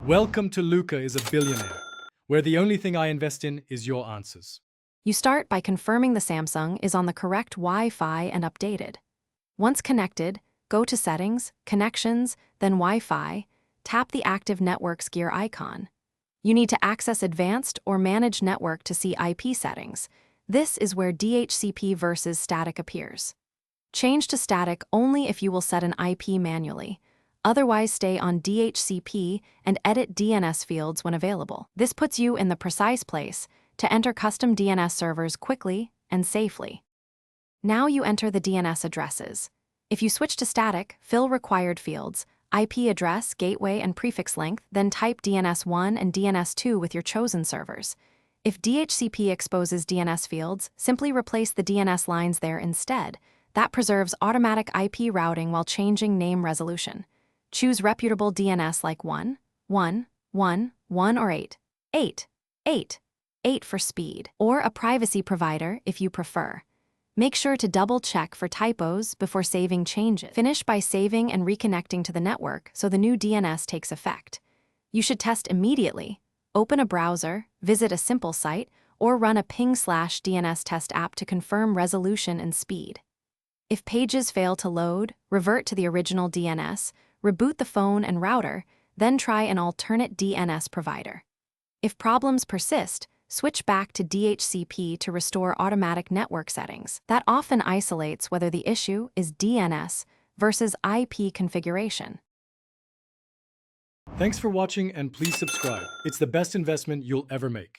Welcome to Luca is a Billionaire, where the only thing I invest in is your answers. You start by confirming the Samsung is on the correct Wi-Fi and updated. Once connected, go to Settings, Connections, then Wi-Fi, tap the Active Networks gear icon. You need to access Advanced or Manage Network to see IP settings. This is where DHCP versus static appears. Change to static only if you will set an IP manually. Otherwise, stay on DHCP and edit DNS fields when available. This puts you in the precise place to enter custom DNS servers quickly and safely. Now you enter the DNS addresses. If you switch to static, fill required fields, IP address, gateway, and prefix length, then type DNS1 and DNS2 with your chosen servers. If DHCP exposes DNS fields, simply replace the DNS lines there instead. That preserves automatic IP routing while changing name resolution. Choose reputable DNS like 1, 1, 1, 1 or 8, 8, 8, 8 for speed, or a privacy provider if you prefer. Make sure to double-check for typos before saving changes. Finish by saving and reconnecting to the network so the new DNS takes effect. You should test immediately. Open a browser, visit a simple site, or run a ping/DNS test app to confirm resolution and speed. If pages fail to load, revert to the original DNS, reboot the phone and router, then try an alternate DNS provider. If problems persist, switch back to DHCP to restore automatic network settings. That often isolates whether the issue is DNS versus IP configuration. Thanks for watching and please subscribe. It's the best investment you'll ever make.